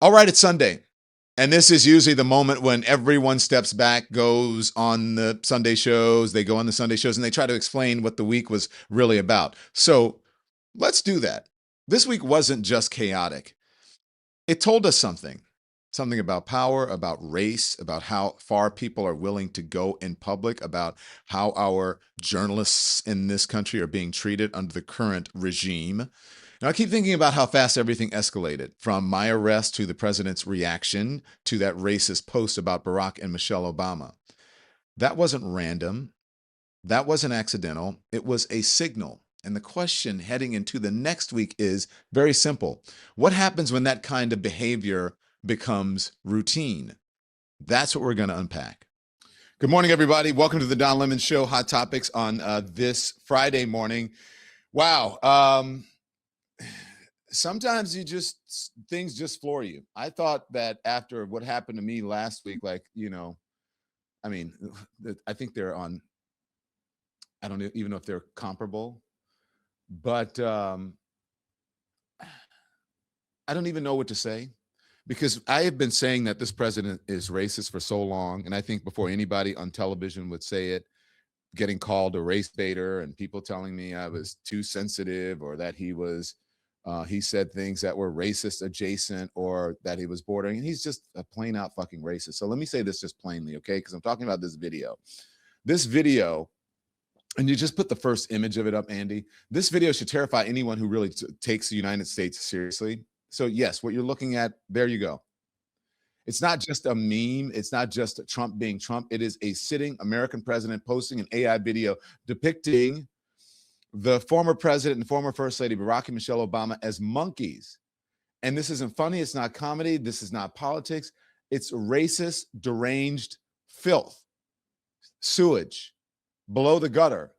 All right, it's Sunday. And this is usually the moment when everyone steps back, goes on the Sunday shows, they go on the Sunday shows, and they try to explain what the week was really about. So let's do that. This week wasn't just chaotic, it told us something about power, about race, about how far people are willing to go in public, about how our journalists in this country are being treated under the current regime. Now, I keep thinking about how fast everything escalated from my arrest to the president's reaction to that racist post about Barack and Michelle Obama. That wasn't random. That wasn't accidental. It was a signal. And the question heading into the next week is very simple. What happens when that kind of behavior becomes routine? That's what we're going to unpack. Good morning, everybody. Welcome to the Don Lemon Show, Hot Topics on this Friday morning. Wow. Sometimes things just floor you. I thought that after what happened to me last week, I think they're on, I don't even know if they're comparable, but I don't even know what to say, because I have been saying that this president is racist for so long. And I think before anybody on television would say it, getting called a race baiter and people telling me I was too sensitive, or that he said things that were racist adjacent, or that he was bordering. And he's just a plain out fucking racist. So let me say this just plainly, okay? Because I'm talking about this video. This video, and you just put the first image of it up, Andy. This video should terrify anyone who really takes the United States seriously. So yes, what you're looking at, there you go. It's not just a meme. It's not just Trump being Trump. It is a sitting American president posting an AI video depicting the former president and former first lady, Barack and Michelle Obama, as monkeys. And this isn't funny. It's not comedy. This is not politics. It's racist, deranged filth, sewage, below the gutter.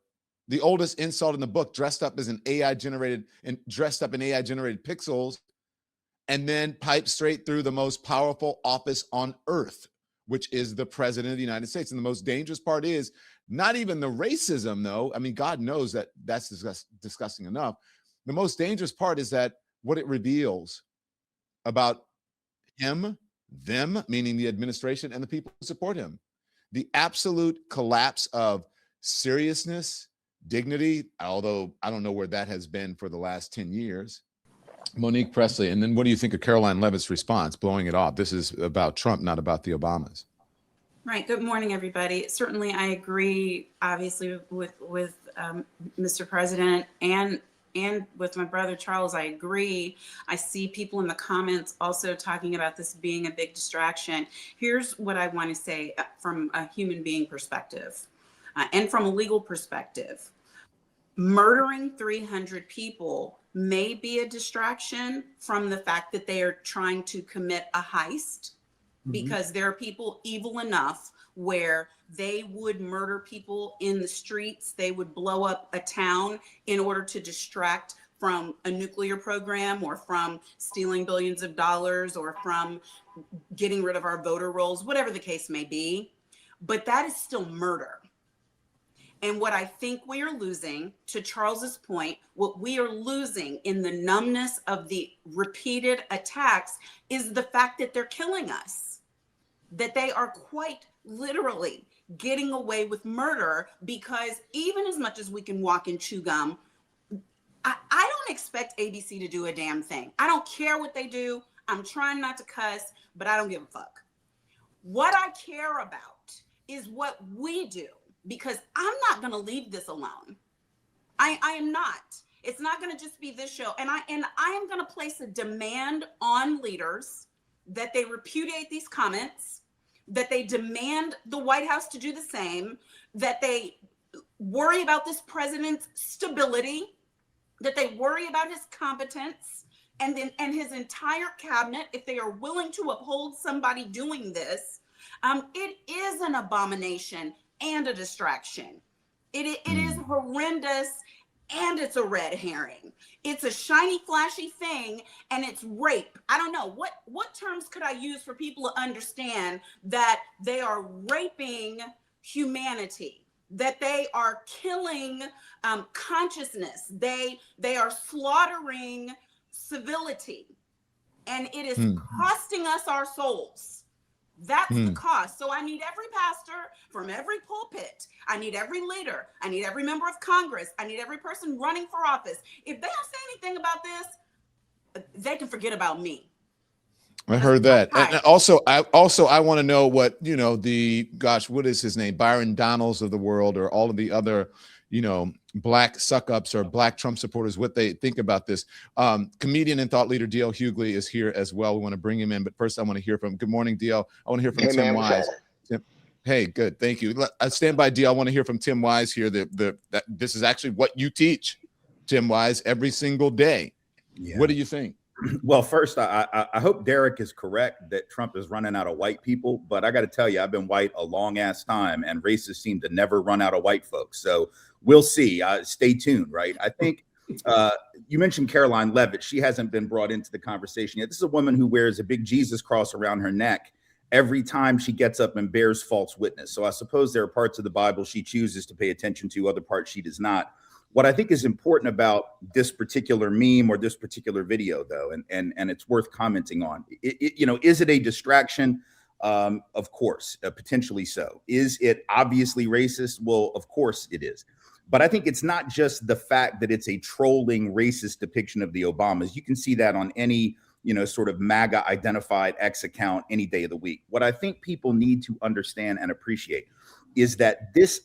The oldest insult in the book, dressed up in AI generated pixels, and then piped straight through the most powerful office on earth, which is the president of the United States. And the most dangerous part is not even the racism, though. I mean, God knows that that's disgusting enough. The most dangerous part is that what it reveals about him, them, meaning the administration and the people who support him. The absolute collapse of seriousness, dignity, although I don't know where that has been for the last 10 years. Monique Presley. And then what do you think of Caroline Levitt's response, blowing it off? This is about Trump, not about the Obamas. Right. Good morning, everybody. Certainly, I agree, obviously, with Mr. President and with my brother Charles. I agree. I see people in the comments also talking about this being a big distraction. Here's what I want to say from a human being perspective and from a legal perspective. Murdering 300 people may be a distraction from the fact that they are trying to commit a heist, because there are people evil enough where they would murder people in the streets. They would blow up a town in order to distract from a nuclear program, or from stealing billions of dollars, or from getting rid of our voter rolls, whatever the case may be. But that is still murder. And what I think we are losing, to Charles's point, what we are losing in the numbness of the repeated attacks is the fact that they're killing us, that they are quite literally getting away with murder. Because even as much as we can walk and chew gum, I don't expect ABC to do a damn thing. I don't care what they do. I'm trying not to cuss, but I don't give a fuck. What I care about is what we do. Because I'm not going to leave this alone. I am not. It's not going to just be this show. And I am going to place a demand on leaders that they repudiate these comments, that they demand the White House to do the same, that they worry about this president's stability, that they worry about his competence, and his entire cabinet, if they are willing to uphold somebody doing this. It is an abomination and a distraction. It is horrendous, and it's a red herring. It's a shiny, flashy thing, and it's rape. I don't know what terms could I use for people to understand that they are raping humanity, that they are killing consciousness, they are slaughtering civility. and it is Hmm. costing us our souls. That's the Hmm. cost. So I need every pastor from every pulpit. I need every leader. I need every member of Congress. I need every person running for office. If they don't say anything about this, they can forget about me. I heard that. And I want to know what, what is his name? Byron Donalds of the world, or all of the other, black suck ups or black Trump supporters, what they think about this. Comedian and thought leader D.L. Hughley is here as well. We want to bring him in, but first I want to hear from, good morning, D.L. I want to hear from Tim Wise. Hey, good. Thank you. I stand by, D.L. I want to hear from Tim Wise here. That this is actually what you teach, Tim Wise, every single day. Yeah. What do you think? Well, first, I hope Derek is correct that Trump is running out of white people. But I got to tell you, I've been white a long ass time, and racists seem to never run out of white folks. So we'll see. Stay tuned, right? I think you mentioned Caroline Levitt. She hasn't been brought into the conversation yet. This is a woman who wears a big Jesus cross around her neck every time she gets up and bears false witness. So I suppose there are parts of the Bible she chooses to pay attention to, other parts she does not. What I think is important about this particular meme or this particular video, though, and it's worth commenting on, is it a distraction? Of course, potentially so. Is it obviously racist? Well, of course it is. But I think it's not just the fact that it's a trolling racist depiction of the Obamas. You can see that on any, sort of MAGA identified X account any day of the week. What I think people need to understand and appreciate is that this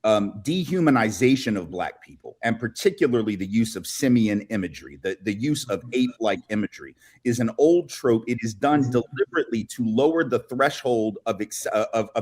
dehumanization of Black people, and particularly the use of simian imagery, the use of ape-like imagery, is an old trope. It is done deliberately to lower the threshold of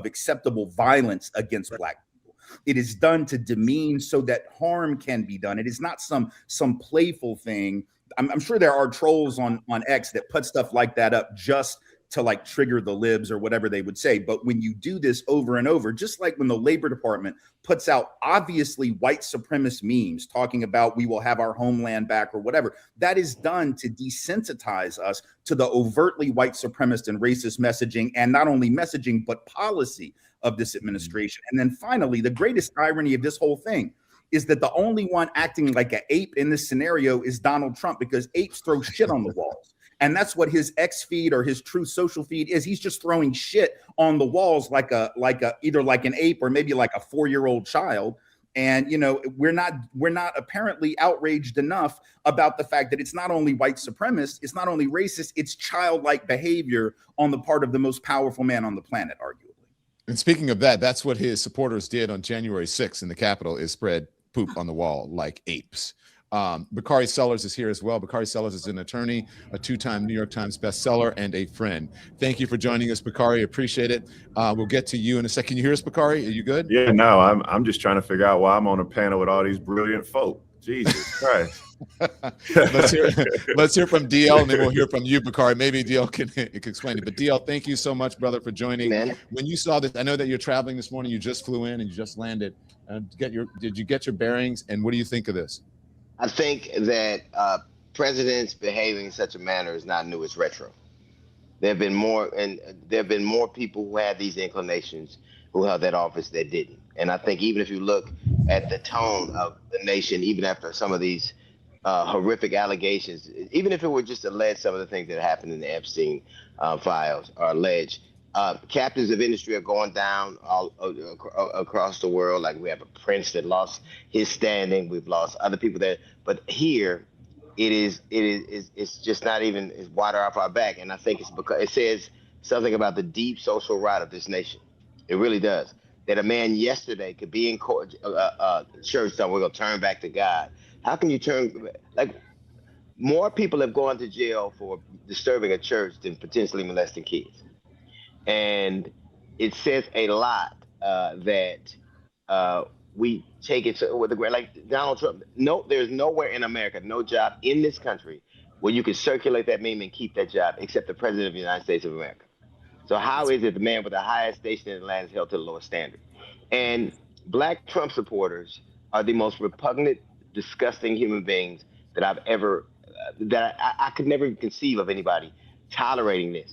acceptable violence against Black people. It is done to demean so that harm can be done. It is not some playful thing. I'm sure there are trolls on X that put stuff like that up just to like trigger the libs or whatever they would say. But when you do this over and over, just like when the Labor Department puts out obviously white supremacist memes talking about we will have our homeland back or whatever, that is done to desensitize us to the overtly white supremacist and racist messaging, and not only messaging, but policy of this administration. And then finally, the greatest irony of this whole thing is that the only one acting like an ape in this scenario is Donald Trump, because apes throw shit on the walls. And that's what his X feed or his true social feed is. He's just throwing shit on the walls like either like an ape or maybe like a 4-year-old child. And we're not apparently outraged enough about the fact that it's not only white supremacist, it's not only racist, it's childlike behavior on the part of the most powerful man on the planet, arguably. And speaking of that, that's what his supporters did on January 6th in the Capitol, is spread poop on the wall like apes. Bakari Sellers is here as well. Bakari Sellers is an attorney, a 2-time New York Times bestseller, and a friend. Thank you for joining us, Bakari. Appreciate it. We'll get to you in a second. Can you hear us, Bakari? Are you good? Yeah, no, I'm just trying to figure out why I'm on a panel with all these brilliant folk. Jesus Christ. Let's hear from DL, and then we'll hear from you, Bakari. Maybe DL can explain it. But DL, thank you so much, brother, for joining. Man. When you saw this, I know that you're traveling this morning. You just flew in and you just landed. Did you get your bearings? And what do you think of this? I think that presidents behaving in such a manner is not new; it's retro. There have been more people who had these inclinations who held that office that didn't. And I think even if you look at the tone of the nation, even after some of these horrific allegations, even if it were just alleged, some of the things that happened in the Epstein files are alleged. Captains of industry are going down all across the world. Like we have a prince that lost his standing. We've lost other people there. But here, it's just not even, it's water off our back. And I think it's because it says something about the deep social rot of this nation. It really does. That a man yesterday could be in court, church, so we're going to turn back to God. How can you turn, like, more people have gone to jail for disturbing a church than potentially molesting kids. And it says a lot that we take it with the great, like Donald Trump. No, there's nowhere in America, no job in this country where you can circulate that meme and keep that job except the president of the United States of America. So how is it the man with the highest station in the land is held to the lowest standard? And Black Trump supporters are the most repugnant, disgusting human beings that I've ever, I could never conceive of anybody tolerating this.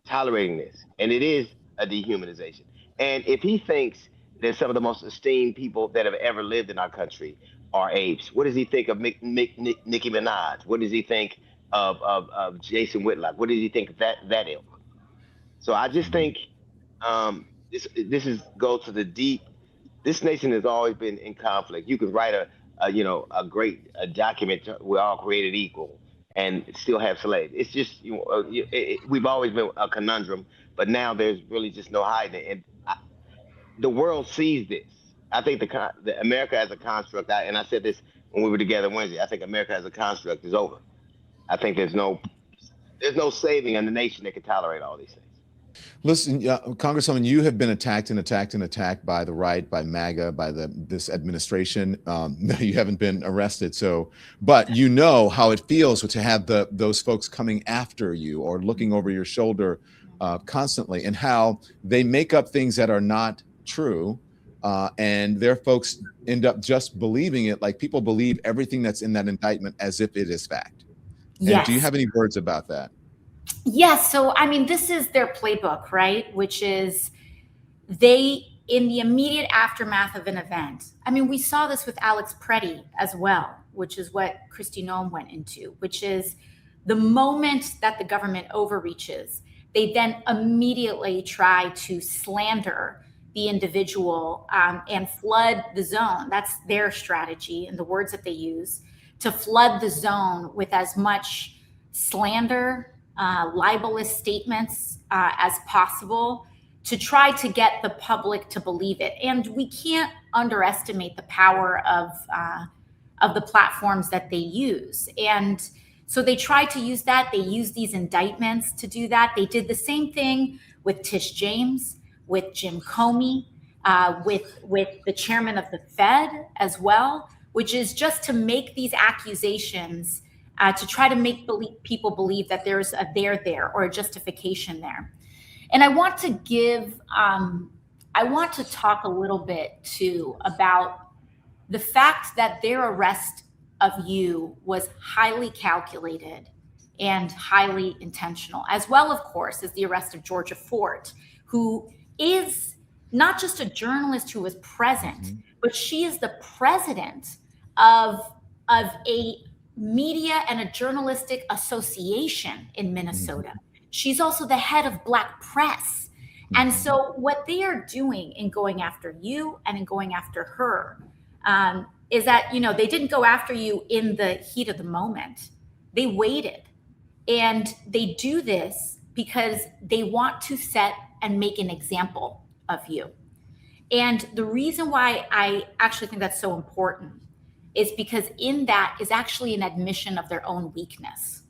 And it is a dehumanization. And if he thinks that some of the most esteemed people that have ever lived in our country are apes, what does he think of Nicki Minaj? What does he think of Jason Whitlock? What did he think of that ilk? So I just Mhm. think this is go to the deep. This nation has always been in conflict. You could write a great document. We're all created equal, and still have slaves. It's just we've always been a conundrum, but now there's really just no hiding it. And the world sees this. I think the America as a construct, and I said this when we were together Wednesday. I think America as a construct is over. I think there's no saving in the nation that can tolerate all these things. Listen, Congresswoman, you have been attacked and attacked and attacked by the right, by MAGA, by this administration. You haven't been arrested, but you know how it feels to have those folks coming after you or looking over your shoulder constantly, and how they make up things that are not true, and their folks end up just believing it. Like, people believe everything that's in that indictment as if it is fact. Yes. And do you have any words about that? Yes. So, I mean, this is their playbook, right? Which is they, in the immediate aftermath of an event, I mean, we saw this with Alex Preddy as well, which is what Kristi Noem went into, which is the moment that the government overreaches, they then immediately try to slander the individual and flood the zone. That's their strategy and the words that they use to flood the zone with as much slander, libelous statements as possible to try to get the public to believe it. And we can't underestimate the power of the platforms that they use. And so they try to use that. They use these indictments to do that. They did the same thing with Tish James, with Jim Comey, with the chairman of the Fed as well, which is just to make these accusations to try to make people believe that there's a there or a justification there. And I want to talk a little bit too about the fact that their arrest of you was highly calculated and highly intentional, as well, of course, as the arrest of Georgia Fort, who is not just a journalist who was present, but she is the president of a media and a journalistic association in Minnesota. She's also the head of Black Press. And so what they are doing in going after you and in going after her is that, they didn't go after you in the heat of the moment. They waited. And they do this because they want to set and make an example of you. And the reason why I actually think that's so important is because in that is actually an admission of their own weakness,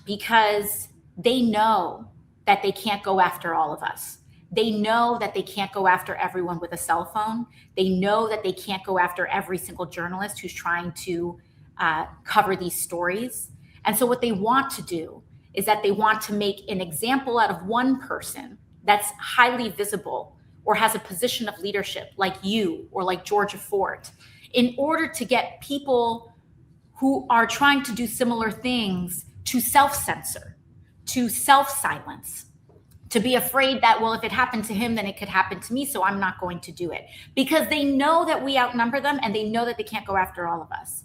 because they know that they can't go after all of us. They know that they can't go after everyone with a cell phone. They know that they can't go after every single journalist who's trying to cover these stories. And so what they want to do is that they want to make an example out of one person that's highly visible or has a position of leadership like you or like Georgia Fort, in order to get people who are trying to do similar things to self-censor, to self-silence, to be afraid that, well, if it happened to him, then it could happen to me, so I'm not going to do it. Because they know that we outnumber them and they know that they can't go after all of us.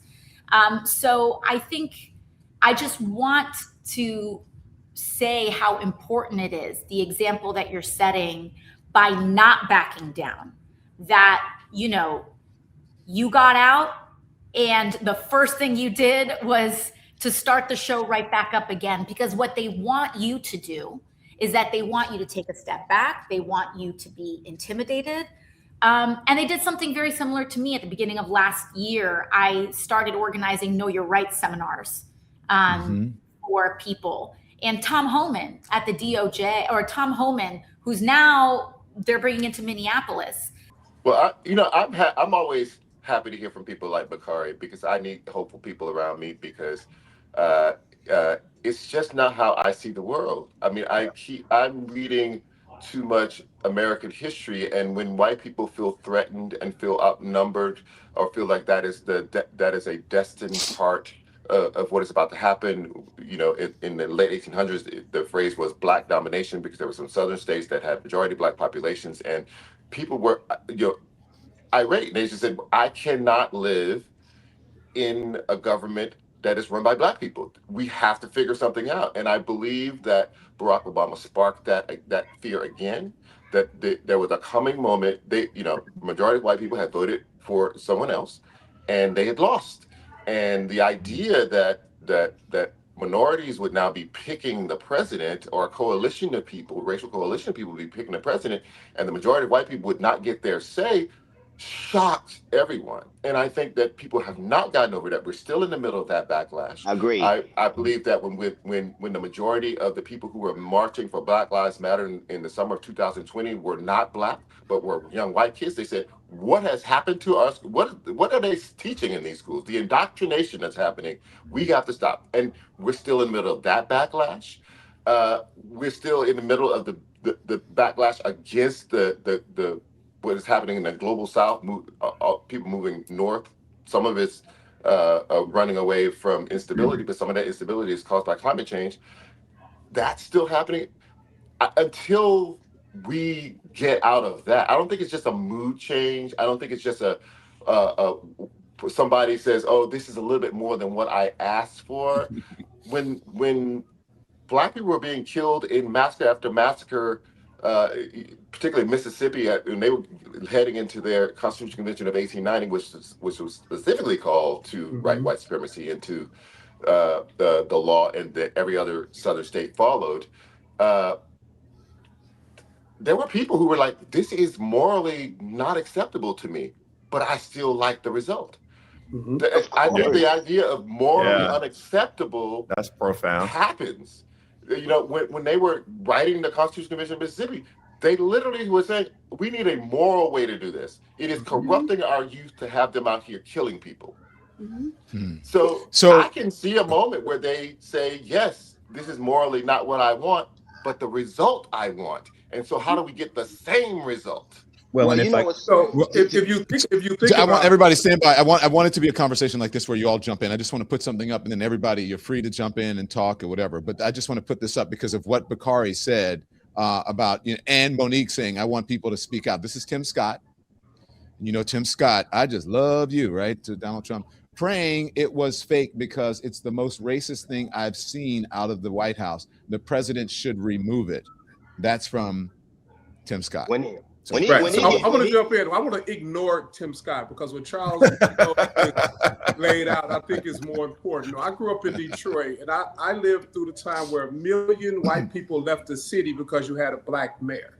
So I think I just want to say how important it is, the example that you're setting by not backing down, that, you got out and the first thing you did was to start the show right back up again, because what they want you to do is that they want you to take a step back. They want you to be intimidated. And they did something very similar to me at the beginning of last year. I started organizing Know Your Rights seminars for people. And Tom Homan at the DOJ, or Tom Homan, who's now they're bringing into Minneapolis. Well, I'm always happy to hear from people like Bakari, because I need hopeful people around me, because it's just not how I see the world. I mean, I'm reading too much American history, and when white people feel threatened and feel outnumbered, or feel like that is a destined part of what is about to happen, in the late 1800s, the phrase was Black domination, because there were some southern states that had majority Black populations, and people were, irate. They just said, I cannot live in a government that is run by Black people. We have to figure something out. And I believe that Barack Obama sparked that fear again, that there was a coming moment. Majority of white people had voted for someone else and they had lost. And the idea that minorities would now be picking the president, or a coalition of people, racial coalition of people would be picking the president, and the majority of white people would not get their say, shocked everyone. And I think that people have not gotten over that. We're still in the middle of that backlash. Agreed. I believe that when the majority of the people who were marching for Black Lives Matter in the summer of 2020 were not Black, but were young white kids, they said, what has happened to us? What are they teaching in these schools? The indoctrination that's happening, we have to stop. And we're still in the middle of that backlash. We're still in the middle of the backlash against the what is happening in the global South, people moving north. Some of it's running away from instability, but some of that instability is caused by climate change. That's still happening. Until we get out of that, I don't think it's just a mood change. I don't think it's just somebody says, oh, this is a little bit more than what I asked for. When Black people were being killed in massacre after massacre, particularly Mississippi, when they were heading into their Constitutional Convention of 1890, which was specifically called to write white supremacy into the law, and that every other Southern state followed. There were people who were like, this is morally not acceptable to me, but I still like the result. I think the idea of morally unacceptable, that's profound, happens. When they were writing the Constitutional Convention of Mississippi, they literally were saying, we need a moral way to do this. It is corrupting our youth to have them out here killing people. So I can see a moment where they say, yes, this is morally not what I want, but the result I want. And so how do we get the same result? Well, and if you think I want everybody to stand by. I want it to be a conversation like this where you all jump in. I just want to put something up, and then everybody, you're free to jump in and talk or whatever. But I just want to put this up because of what Bakari said about, and Monique saying, I want people to speak out. This is Tim Scott. Tim Scott, I just love you, right? To Donald Trump, praying it was fake because it's the most racist thing I've seen out of the White House. The president should remove it. That's from Tim Scott. I want to jump in. I want to ignore Tim Scott because what Charles laid out, I think is more important. I grew up in Detroit, and I lived through the time where 1 million white people left the city because you had a Black mayor.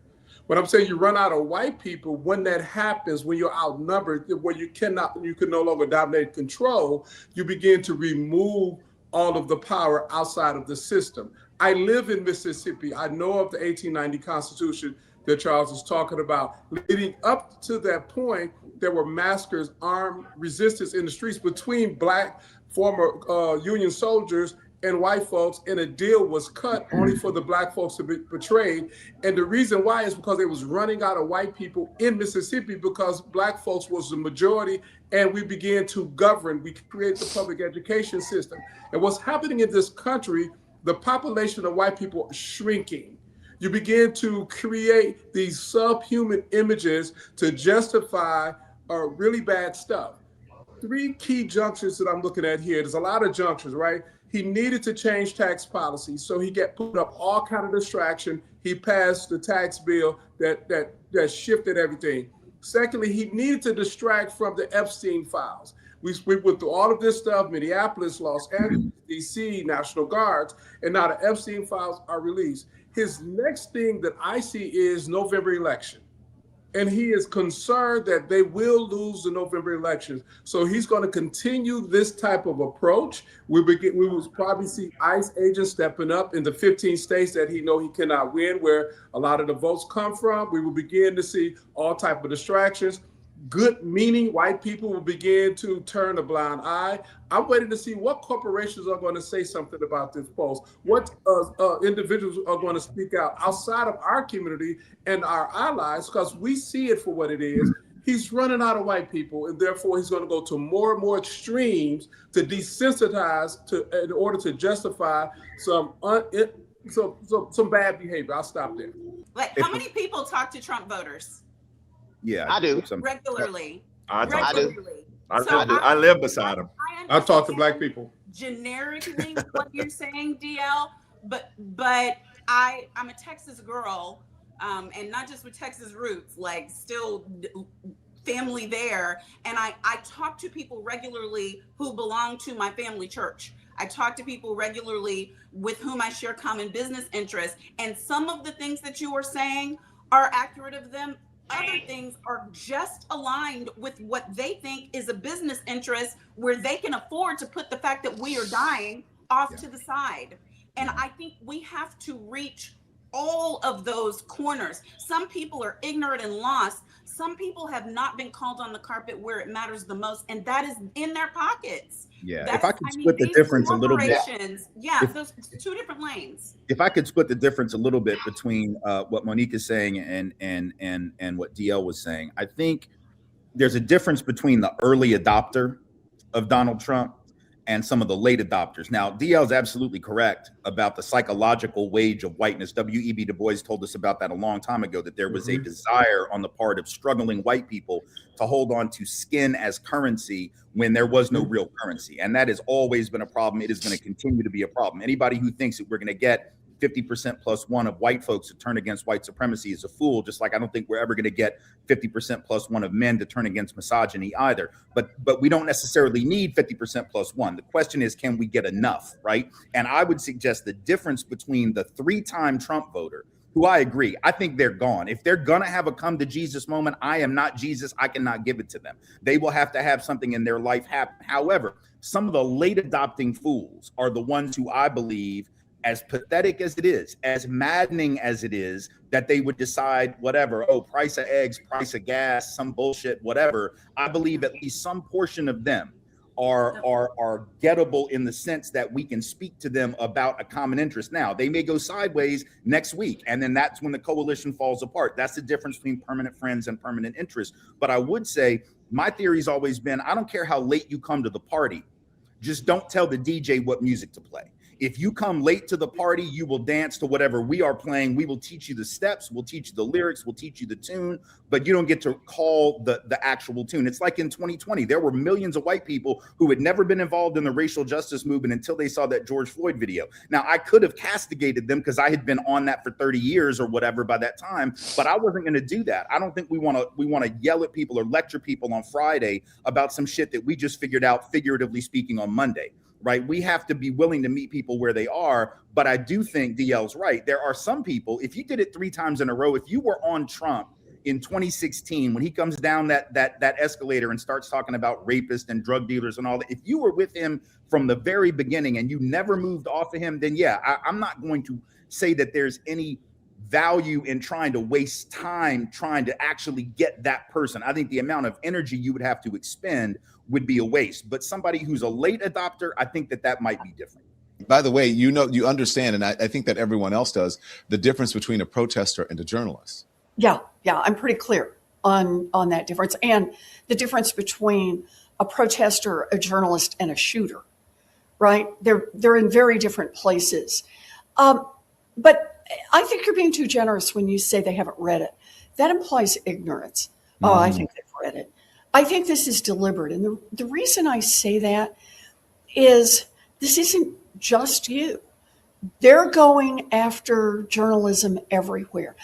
When I'm saying you run out of white people, when that happens, when you're outnumbered, where you can no longer dominate control, you begin to remove all of the power outside of the system. I live in Mississippi. I know of the 1890 Constitution that Charles is talking about. Leading up to that point, there were massacres, armed resistance in the streets between Black former Union soldiers and white folks, and a deal was cut only for the Black folks to be betrayed. And the reason why is because they was running out of white people in Mississippi because Black folks was the majority, and we began to govern. We created the public education system. And what's happening in this country, the population of white people is shrinking. You begin to create these subhuman images to justify really bad stuff. 3 key junctures that I'm looking at here. There's a lot of junctures, right? He needed to change tax policy, so he put up all kind of distraction. He passed the tax bill that shifted everything. Secondly, he needed to distract from the Epstein files. We went through all of this stuff, Minneapolis, Los Angeles, DC, National Guards, and now the Epstein files are released. His next thing that I see is November election. And he is concerned that they will lose the November elections. So he's going to continue this type of approach. We will probably see ICE agents stepping up in the 15 states that he cannot win, where a lot of the votes come from. We will begin to see all type of distractions. Good meaning white people will begin to turn a blind eye. I'm waiting to see what corporations are going to say something about this post, what individuals are going to speak out outside of our community and our allies, because we see it for what it is. He's running out of white people, and therefore he's going to go to more and more extremes to desensitize in order to justify some bad behavior. I'll stop there. Like, how many people talk to Trump voters? Yeah, I do. Regularly. I do. I live beside him. I talk to Black people. generically what you're saying, DL, but I'm a Texas girl, and not just with Texas roots, like still family there. And I talk to people regularly who belong to my family church. I talk to people regularly with whom I share common business interests. And some of the things that you are saying are accurate of them. Other things are just aligned with what they think is a business interest, where they can afford to put the fact that we are dying off to the side. And I think we have to reach all of those corners. Some people are ignorant and lost. Some people have not been called on the carpet where it matters the most, and that is in their pockets. Yeah, if I could split the difference a little bit. Yeah, those two different lanes. If I could split the difference a little bit between what Monique is saying and what DL was saying, I think there's a difference between the early adopter of Donald Trump and some of the late adopters. Now, DL is absolutely correct about the psychological wage of whiteness. W.E.B. Du Bois told us about that a long time ago, that there was a desire on the part of struggling white people to hold on to skin as currency when there was no real currency. And that has always been a problem. It is going to continue to be a problem. Anybody who thinks that we're going to get 50% plus one of white folks to turn against white supremacy is a fool, just like I don't think we're ever going to get 50% plus one of men to turn against misogyny either. But we don't necessarily need 50% plus one. The question is, can we get enough, right? And I would suggest the difference between the 3-time Trump voter, who I agree, I think they're gone. If they're going to have a come to Jesus moment, I am not Jesus. I cannot give it to them. They will have to have something in their life happen. However, some of the late adopting fools are the ones who I believe, as pathetic as it is, as maddening as it is, that they would decide whatever, oh, price of eggs, price of gas, some bullshit, whatever. I believe at least some portion of them are gettable in the sense that we can speak to them about a common interest. Now, they may go sideways next week, and then that's when the coalition falls apart. That's the difference between permanent friends and permanent interests. But I would say my theory's always been, I don't care how late you come to the party, just don't tell the DJ what music to play. If you come late to the party, you will dance to whatever we are playing. We will teach you the steps, we'll teach you the lyrics, we'll teach you the tune, but you don't get to call the actual tune. It's like in 2020, there were millions of white people who had never been involved in the racial justice movement until they saw that George Floyd video. Now, I could have castigated them because I had been on that for 30 years or whatever by that time, but I wasn't going to do that. I don't think we want to yell at people or lecture people on Friday about some shit that we just figured out, figuratively speaking, on Monday. Right? We have to be willing to meet people where they are. But I do think DL's right. There are some people, if you did it 3 times in a row, if you were on Trump in 2016, when he comes down that escalator and starts talking about rapists and drug dealers and all that, if you were with him from the very beginning and you never moved off of him, then yeah, I'm not going to say that there's any value in trying to waste time trying to actually get that person. I think the amount of energy you would have to expend would be a waste. But somebody who's a late adopter, I think that might be different. By the way, you understand, and I think that everyone else does, the difference between a protester and a journalist. Yeah, I'm pretty clear on that difference, and the difference between a protester, a journalist, and a shooter. Right? They're in very different places. But I think you're being too generous when you say they haven't read it. That implies ignorance. Oh, I think they've read it. I think this is deliberate. And the reason I say that is this isn't just you. They're going after journalism everywhere.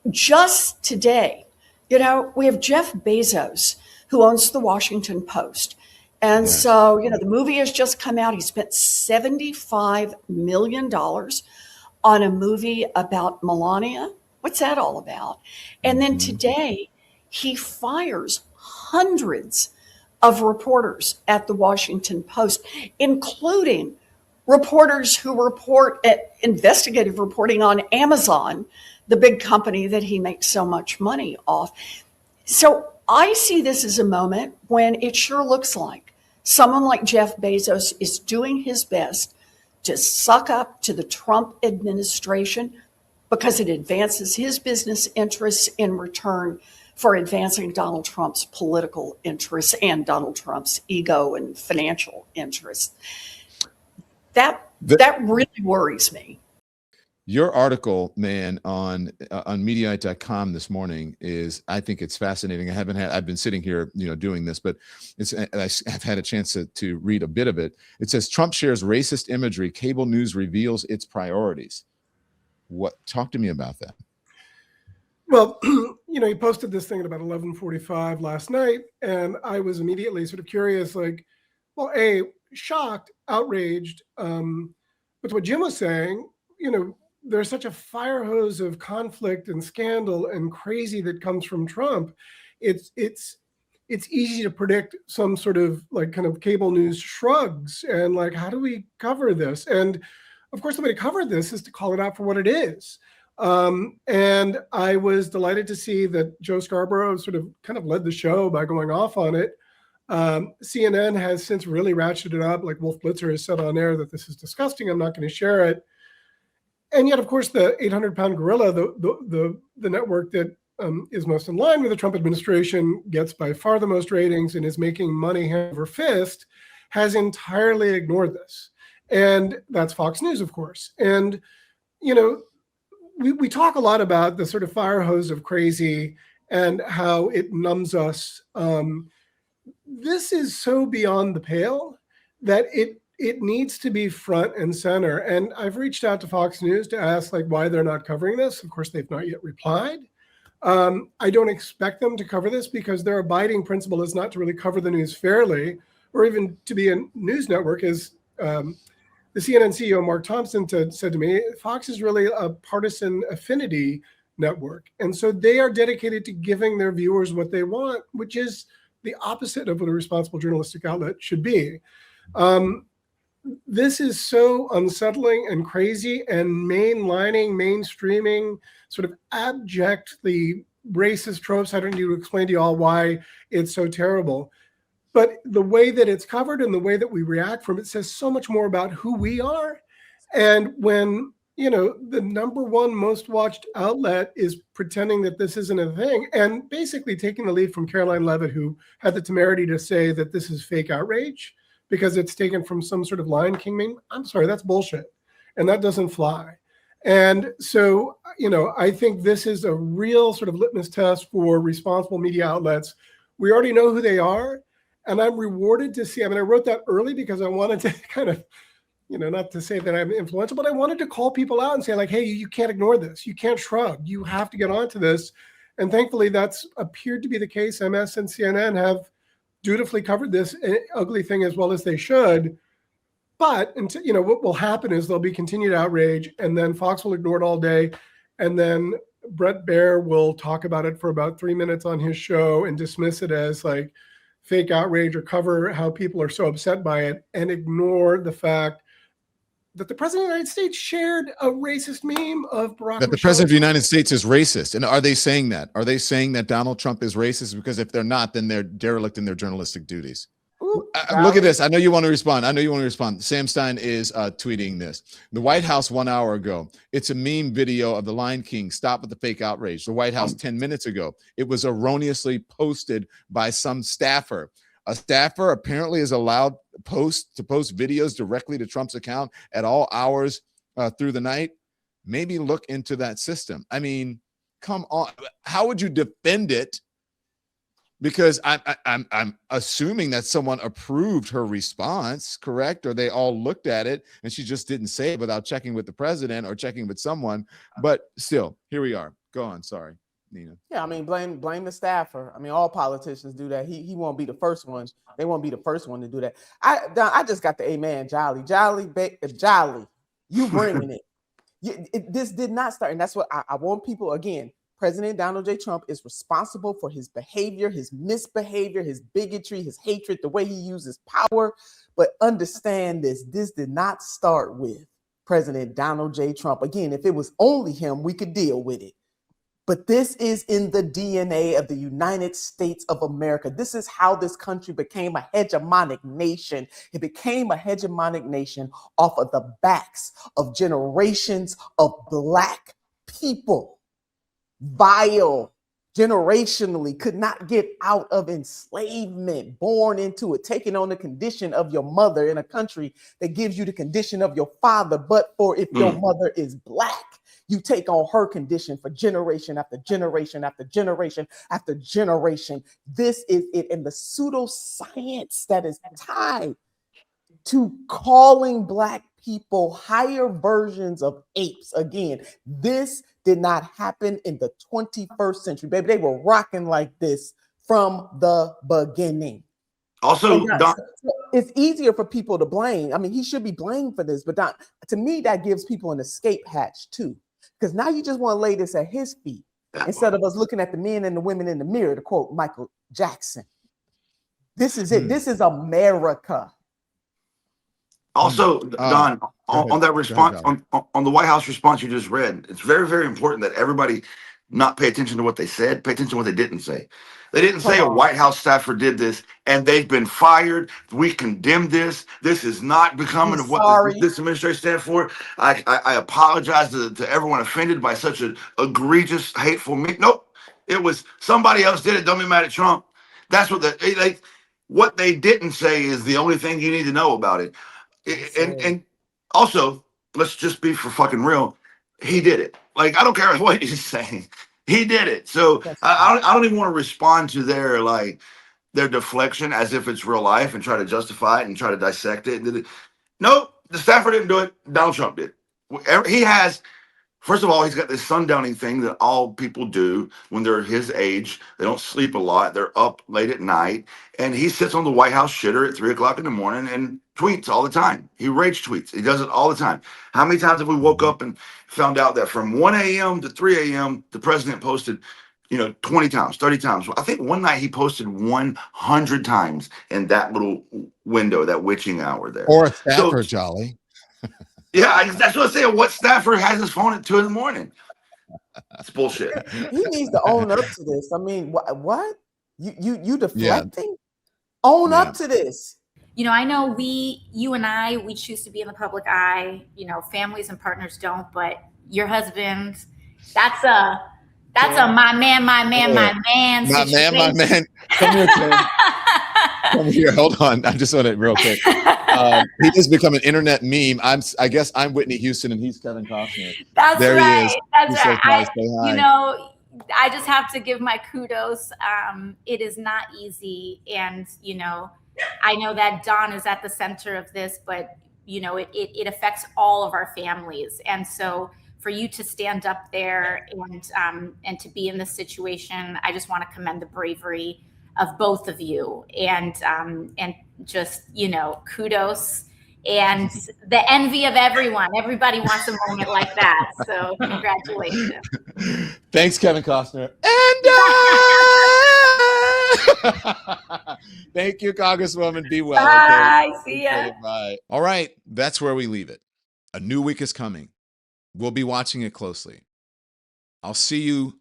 Just today, we have Jeff Bezos, who owns the Washington Post. And so, the movie has just come out. He spent $75 million on a movie about Melania. What's that all about? And then today, he fires hundreds of reporters at the Washington Post, including reporters who report investigative reporting on Amazon, the big company that he makes so much money off. So I see this as a moment when it sure looks like someone like Jeff Bezos is doing his best to suck up to the Trump administration because it advances his business interests in return for advancing Donald Trump's political interests and Donald Trump's ego and financial interests. That really worries me. Your article, man, on Mediaite.com this morning I think it's fascinating. I've been sitting here, doing this, but I've had a chance to read a bit of it. It says Trump shares racist imagery. Cable news reveals its priorities. Talk to me about that. Well, he posted this thing at about 11:45 last night, and I was immediately sort of curious, like, well, shocked, outraged, with what Jim was saying. There's such a fire hose of conflict and scandal and crazy that comes from Trump. It's easy to predict some sort of like kind of cable news shrugs and like, how do we cover this? And of course, the way to cover this is to call it out for what it is. And I was delighted to see that Joe Scarborough sort of kind of led the show by going off on it. CNN has since really ratcheted it up. Like Wolf Blitzer has said on air that this is disgusting. I'm not going to share it. And yet, of course, the 800-pound gorilla, the network that is most in line with the Trump administration, gets by far the most ratings and is making money hand over fist, has entirely ignored this. And that's Fox News, of course. And, we talk a lot about the sort of fire hose of crazy and how it numbs us. This is so beyond the pale that it needs to be front and center. And I've reached out to Fox News to ask like why they're not covering this. Of course, they've not yet replied. I don't expect them to cover this because their abiding principle is not to really cover the news fairly or even to be a news network. As the CNN CEO, Mark Thompson, said to me, Fox is really a partisan affinity network. And so they are dedicated to giving their viewers what they want, which is the opposite of what a responsible journalistic outlet should be. This is so unsettling and crazy and mainstreaming, sort of abjectly racist tropes. I don't need to explain to you all why it's so terrible. But the way that it's covered and the way that we react from it says so much more about who we are. And when, the number one most watched outlet is pretending that this isn't a thing and basically taking the lead from Caroline Levitt, who had the temerity to say that this is fake outrage because it's taken from some sort of Lion King meme. I'm sorry, that's bullshit. And that doesn't fly. And so, I think this is a real sort of litmus test for responsible media outlets. We already know who they are. And I'm rewarded to see, I wrote that early because I wanted to kind of, not to say that I'm influential, but I wanted to call people out and say like, hey, you can't ignore this. You can't shrug. You have to get onto this. And thankfully that's appeared to be the case. MS and CNN have dutifully covered this ugly thing as well as they should. But what will happen is there'll be continued outrage and then Fox will ignore it all day. And then Brett Baer will talk about it for about 3 minutes on his show and dismiss it as like fake outrage or cover how people are so upset by it and ignore the fact that the president of the United States shared a racist meme of Barack That the president of the United States is racist. And are they saying that? Are they saying that Donald Trump is racist? Because if they're not, then they're derelict in their journalistic duties. Look at this. I know you want to respond. Sam Stein is tweeting this. The White House 1 hour ago. It's a meme video of the Lion King. Stop with the fake outrage. The White House 10 minutes ago. It was erroneously posted by some staffer. A staffer apparently is allowed to post videos directly to Trump's account at all hours through the night. Maybe look into that system. Come on. How would you defend it? Because I'm assuming that someone approved her response, correct? Or they all looked at it and she just didn't say it without checking with the president or checking with someone. But still, here we are. Go on. Sorry, Nina. Yeah, blame the staffer. all politicians do that. He won't be the first one. They won't be the first one to do that. I just got the amen, Jolly, you bringing it. This did not start, and that's what I want people again. President Donald J. Trump is responsible for his behavior, his misbehavior, his bigotry, his hatred, the way he uses power. But understand this did not start with President Donald J. Trump. Again, if it was only him, we could deal with it. But this is in the DNA of the United States of America. This is how this country became a hegemonic nation. It became a hegemonic nation off of the backs of generations of Black people. Vile, generationally, could not get out of enslavement, born into it, taking on the condition of your mother in a country that gives you the condition of your father, but for if your mother is Black. You take on her condition for generation after generation after generation after generation. This is it. And the pseudoscience that is tied to calling Black people higher versions of apes. Again, this did not happen in the 21st century, baby. They were rocking like this from the beginning. Also, Don, it's easier for people to blame. I mean, he should be blamed for this, but Don, to me, that gives people an escape hatch too. Because now you just want to lay this at his feet instead of us looking at the men and the women in the mirror, to quote Michael Jackson. This is it. This is America. Also, Don, on that response, on the White House response you just read, it's very, very important that everybody not pay attention to what they said, pay attention to what they didn't say. They didn't say a White House staffer did this and they've been fired. We condemn this. This is not becoming of what this administration stands for. I apologize to everyone offended by such an egregious, hateful Nope. It was somebody else did it. Don't be mad at Trump. That's what what they didn't say is the only thing you need to know about it. And also, let's just be for fucking real. He did it. Like, I don't care what he's saying. He did it. So I don't even want to respond to their deflection as if it's real life and try to justify it and try to dissect it. Nope, the staffer didn't do it. Donald Trump did. He has. First of all, he's got this sundowning thing that all people do when they're his age. They don't sleep a lot. They're up late at night. And he sits on the White House shitter at 3 o'clock in the morning and tweets all the time. He rage tweets. He does it all the time. How many times have we woke up and found out that from 1 a.m. to 3 a.m., the president posted, 20 times, 30 times. I think one night he posted 100 times in that little window, that witching hour there. Or a staffer, Jolly. Yeah, that's what I'm saying. What staffer has his phone at 2 in the morning? That's bullshit. He needs to own up to this. I mean, what? You deflecting? Yeah. Own up to this. I know you and I, we choose to be in the public eye. Families and partners don't, but your husband, that's a my man situation. My man. Come here, Tim. Come here. Hold on. I just want it real quick. He has become an internet meme. I guess I'm Whitney Houston and he's Kevin Costner. That's there right. He is. That's He's right. So hi. I just have to give my kudos. It is not easy. And, I know that Don is at the center of this, but, it affects all of our families. And so for you to stand up there and to be in this situation, I just want to commend the bravery of both of you and just, kudos and the envy of everyone. Everybody wants a moment like that. So congratulations. Thanks, Kevin Costner. And thank you, Congresswoman. Be well. Bye. Okay? See ya. Okay, bye. All right. That's where we leave it. A new week is coming. We'll be watching it closely. I'll see you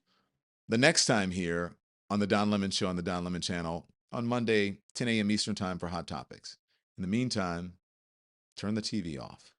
the next time here on the Don Lemon Show on the Don Lemon Channel on Monday, 10 a.m. Eastern Time for Hot Topics. In the meantime, turn the TV off.